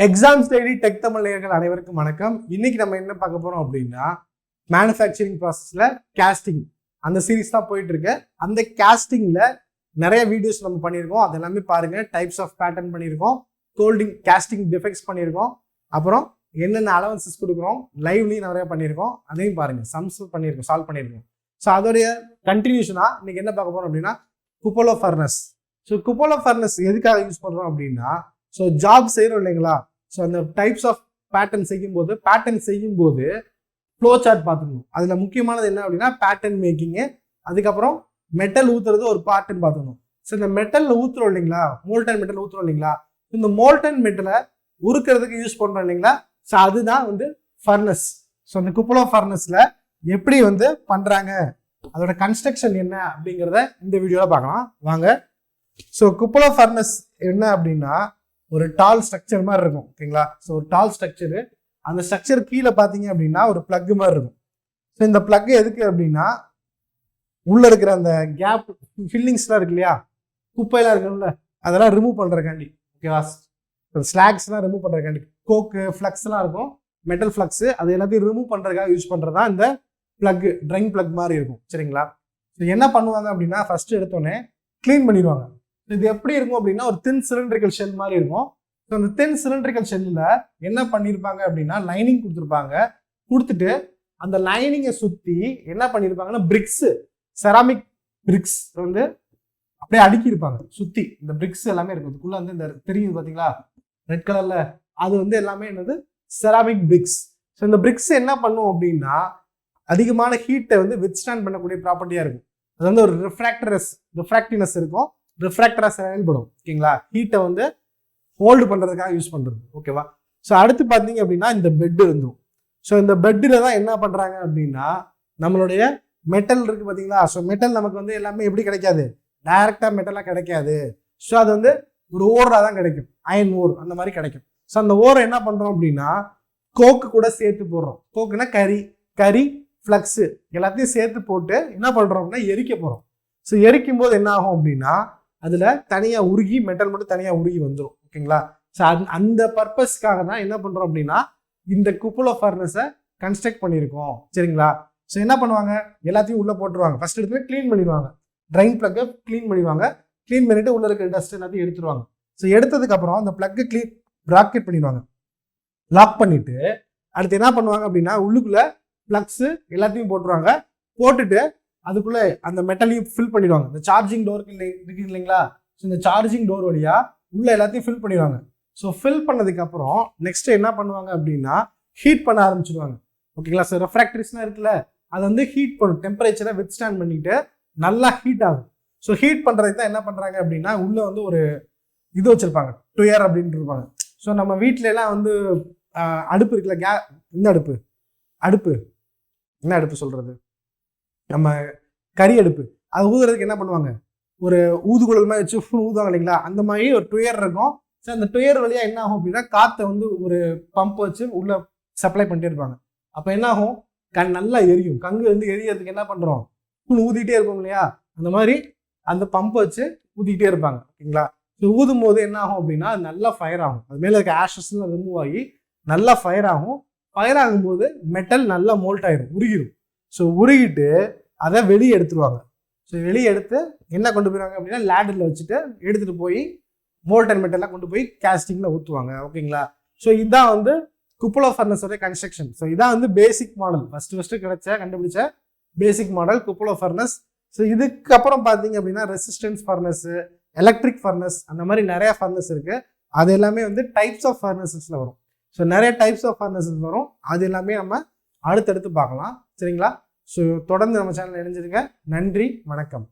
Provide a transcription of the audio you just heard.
Examsdaily Tech Tamil நேயர்கள் அனைவருக்கும் வணக்கம். இன்னைக்கு நம்ம என்ன பார்க்க போறோம் அப்படின்னா மேனுஃபேக்சரிங் ப்ராசஸ்ல காஸ்டிங் அந்த சீரிஸ் தான் போயிட்டு இருக்கு. அந்த காஸ்டிங்ல நிறைய வீடியோஸ் நம்ம பண்ணியிருக்கோம். அது எல்லாமே பாருங்க. டைப்ஸ் ஆஃப் பேட்டர்ன் பண்ணியிருக்கோம், கோல்டிங் காஸ்டிங் டிஃபெக்ட்ஸ் பண்ணியிருக்கோம், அப்புறம் என்னென்ன அலவன்சஸ் கொடுக்குறோம், லைவ்லையும் நிறைய பண்ணியிருக்கோம். அதையும் பாருங்க. சம்ஸ் பண்ணியிருக்கோம், சால்வ் பண்ணியிருக்கோம். ஸோ அதோடைய கண்டினியூஷனா இன்னைக்கு என்ன பார்க்க போறோம் அப்படின்னா குப்போலா ஃபர்னஸ். ஸோ குப்போலா ஃபர்னஸ் எதுக்காக யூஸ் பண்றோம் அப்படின்னா, ஸோ ஜாப் செய்யறோம் இல்லைங்களா, ஸோ அந்த டைப்ஸ் ஆஃப் பேட்டர்ன் செய்யும்போது ஃப்ளோ சார்ட் பார்த்துக்கணும். அதில் முக்கியமானது என்ன அப்படின்னா பேட்டர்ன் மேக்கிங்கு, அதுக்கப்புறம் மெட்டல் ஊத்துறது ஒரு பார்ட்டுன்னு பார்த்துக்கணும். ஸோ இந்த மெட்டலில் ஊற்றுறோம் இல்லைங்களா, மோல்டன் மெட்டல் ஊற்றுறோம் இல்லைங்களா, இந்த மோல்டன் மெட்டலை உருக்கிறதுக்கு யூஸ் பண்ணுறோம் இல்லைங்களா, ஸோ அதுதான் ஃபர்னஸ். ஸோ அந்த குப்போலா ஃபர்னஸில் எப்படி பண்ணுறாங்க, அதோட கன்ஸ்ட்ரக்ஷன் என்ன அப்படிங்கிறத இந்த வீடியோவில் பார்க்கலாம் வாங்க. ஸோ குப்போலா ஃபர்னஸ் என்ன அப்படின்னா ஒரு டால் ஸ்ட்ரக்சர் மாதிரி இருக்கும், ஓகேங்களா. ஸோ ஒரு டால் ஸ்ட்ரக்சரு, அந்த ஸ்ட்ரக்சர் கீழே பார்த்தீங்க அப்படின்னா ஒரு பிளக் மாதிரி இருக்கும். ஸோ இந்த பிளக் எதுக்கு அப்படின்னா உள்ள இருக்கிற அந்த கேப் ஃபில்லிங்ஸ்லாம் இருக்கு இல்லையா, குப்பையெல்லாம் இருக்குல்ல, அதெல்லாம் ரிமூவ் பண்ணுறக்காண்டி, ஓகேவா. ஸ்லாக்ஸ்லாம் ரிமூவ் பண்ணுறக்காண்டி, கோக்கு ஃப்ளக்ஸ்லாம் இருக்கும், மெட்டல் ஃப்ளக்ஸு, அது எல்லாத்தையும் ரிமூவ் பண்ணுறதுக்காக யூஸ் பண்ணுறது தான் இந்த பிளக், ட்ரைங் பிளக் மாதிரி இருக்கும், சரிங்களா. ஸோ என்ன பண்ணுவாங்க அப்படின்னா ஃபர்ஸ்ட் எடுத்தோடனே க்ளீன் பண்ணிடுவாங்க. இது எப்படி இருக்கும் அப்படின்னா ஒரு தின் சிலிண்ட்ரிக்கல் ஷெல் மாதிரி இருக்கும். ஸோ அந்த தின் சிலிண்ட்ரிக்கல் ஷெல்லில் என்ன பண்ணியிருப்பாங்க அப்படின்னா லைனிங் கொடுத்துட்டு அந்த லைனிங்கை சுற்றி என்ன பண்ணியிருப்பாங்கன்னா பிரிக்ஸ், செராமிக் பிரிக்ஸ் அப்படியே அடுக்கியிருப்பாங்க சுற்றி. இந்த பிரிக்ஸ் எல்லாமே இருக்கும், இதுக்குள்ள இந்த தெரியுது பார்த்தீங்களா ரெட் கலர்ல, அது எல்லாமே என்னது செராமிக் பிரிக்ஸ். ஸோ இந்த பிரிக்ஸ் என்ன பண்ணும் அப்படின்னா அதிகமான ஹீட்டை வித்ஸ்டாண்ட் பண்ணக்கூடிய ப்ராப்பர்ட்டியாக இருக்கும். அது ஒரு ரிஃப்ராக்டிவ்னஸ் இருக்கும், ரிஃப்ராக்டரா செயல்படும், ஓகேங்களா. ஹீட்டை ஹோல்டு பண்றதுக்காக யூஸ் பண்றது, ஓகேவா. ஸோ அடுத்து பார்த்தீங்க அப்படின்னா இந்த பெட் இருந்தும். ஸோ இந்த பெட்டில் தான் என்ன பண்றாங்க அப்படின்னா நம்மளுடைய மெட்டல் இருக்கு பார்த்தீங்களா. ஸோ மெட்டல் நமக்கு எல்லாமே எப்படி கிடைக்காது, டைரக்டா மெட்டலாக கிடைக்காது. ஸோ அது ஒரு ஓராக தான் கிடைக்கும், அயன் ஓர் அந்த மாதிரி கிடைக்கும். ஸோ அந்த ஓரை என்ன பண்றோம் அப்படின்னா கோக்கு கூட சேர்த்து போடுறோம். கோக்குன்னா கரி ஃப்ளக்ஸு எல்லாத்தையும் சேர்த்து போட்டு என்ன பண்றோம் அப்படின்னா எரிக்க போறோம். ஸோ எரிக்கும் போது என்ன ஆகும் அப்படின்னா அதுல தனியா உருகி மெட்டல் மட்டும் தனியா உருகி வந்துடும், ஓகேங்களா. ஸோ அந்த பர்பஸ்க்காக தான் என்ன பண்றோம் அப்படின்னா இந்த குப்போலா ஃபர்னஸை கன்ஸ்ட்ரக்ட் பண்ணியிருக்கோம், சரிங்களா. ஸோ என்ன பண்ணுவாங்க, எல்லாத்தையும் உள்ள போட்டுருவாங்க. ஃபர்ஸ்ட் எடுத்து க்ளீன் பண்ணிடுவாங்க, ட்ரைன் பிளக்கை க்ளீன் பண்ணிட்டு உள்ள இருக்கிற டஸ்ட் எல்லாத்தையும் எடுத்துருவாங்க. ஸோ எடுத்ததுக்கு அப்புறம் அந்த பிளக்கை ப்ராக்கெட் பண்ணிடுவாங்க, லாக் பண்ணிட்டு அடுத்து என்ன பண்ணுவாங்க அப்படின்னா உள்ளுக்குள்ள பிளக்ஸ் எல்லாத்தையும் போட்டுட்டு அதுக்குள்ள அந்த மெட்டலையும் ஃபில் பண்ணிடுவாங்க. இந்த சார்ஜிங் டோருக்கு இருக்கு இல்லைங்களா, ஸோ இந்த சார்ஜிங் டோர் வழியா உள்ள எல்லாத்தையும் ஃபில் பண்ணிடுவாங்க. ஸோ ஃபில் பண்ணதுக்கு அப்புறம் நெக்ஸ்ட் என்ன பண்ணுவாங்க அப்படின்னா ஹீட் பண்ண ஆரம்பிச்சிடுவாங்க, ஓகேங்களா. ஸோ ரெஃப்ராக்டரிஸ்லாம் இருக்குல்ல, அது ஹீட் பண்ணும், டெம்பரேச்சரை வித்ஸ்டாண்ட் பண்ணிட்டு நல்லா ஹீட் ஆகும். ஸோ ஹீட் பண்றதுக்கு தான் என்ன பண்றாங்க அப்படின்னா உள்ள ஒரு இது வச்சிருப்பாங்க, டுயர் அப்படின்னு இருப்பாங்க. ஸோ நம்ம வீட்டுல எல்லாம் அடுப்பு இருக்குல்ல, இந்த அடுப்பு என்ன அடுப்பு சொல்றது, நம்ம கறி அடுப்பு, அது ஊதுறதுக்கு என்ன பண்ணுவாங்க, ஒரு ஊதுகுழல் மாதிரி வச்சு ஊதுவாங்க இல்லைங்களா, அந்த மாதிரி ஒரு டுயர் இருக்கும். ஸோ அந்த டுயர் வழியா என்ன ஆகும் அப்படின்னா காற்றை ஒரு பம்ப் வச்சு உள்ள சப்ளை பண்ணிட்டே இருப்பாங்க. அப்போ என்ன ஆகும், நல்லா எரியும். கங்கு எரியறதுக்கு என்ன பண்றோம், ஊதிக்கிட்டே இருப்போம் இல்லையா, அந்த மாதிரி அந்த பம்ப் வச்சு ஊதிக்கிட்டே இருப்பாங்க, ஓகேங்களா. ஸோ ஊதும் போது என்ன ஆகும் அப்படின்னா அது நல்லா ஃபயர் ஆகும், அது மேலே இருக்க ஆஷஸ்லாம் ரிமூவ் ஆகி நல்லா ஃபயர் ஆகும். ஃபயர் ஆகும்போது மெட்டல் நல்லா மோல்ட் ஆயிரும், உருகிடும். ஸோ உருகிட்டு அதை வெளியே எடுத்துருவாங்க. ஸோ வெளியே எடுத்து என்ன கொண்டு போயிருவாங்க அப்படின்னா லேடரில் வச்சுட்டு எடுத்துகிட்டு போய் மோல்டன் மெட்டல்லாம் கொண்டு போய் காஸ்டிங்கில் ஊற்றுவாங்க, ஓகேங்களா. ஸோ இதுதான் குப்போலா ஃபர்னஸோட கன்ஸ்ட்ரக்ஷன். ஸோ இதான் பேசிக் மாடல், ஃபர்ஸ்ட் கண்டுபிடிச்ச பேசிக் மாடல் குப்போலா ஃபர்னஸ். ஸோ இதுக்கப்புறம் பார்த்தீங்க அப்படின்னா ரெசிஸ்டன்ஸ் ஃபர்னஸ், எலக்ட்ரிக் ஃபர்னஸ், அந்த மாதிரி நிறைய ஃபர்னஸ் இருக்கு. அது எல்லாமே டைப்ஸ் ஆஃப் ஃபர்னஸஸ்ல வரும். ஸோ நிறைய டைப்ஸ் ஆஃப் ஃபர்னஸஸ் வரும், அது எல்லாமே நம்ம அடுத்தடுத்து பார்க்கலாம், சரிங்களா. ஸோ தொடர்ந்து நம்ம சேனல் இணைஞ்சிருங்க. நன்றி, வணக்கம்.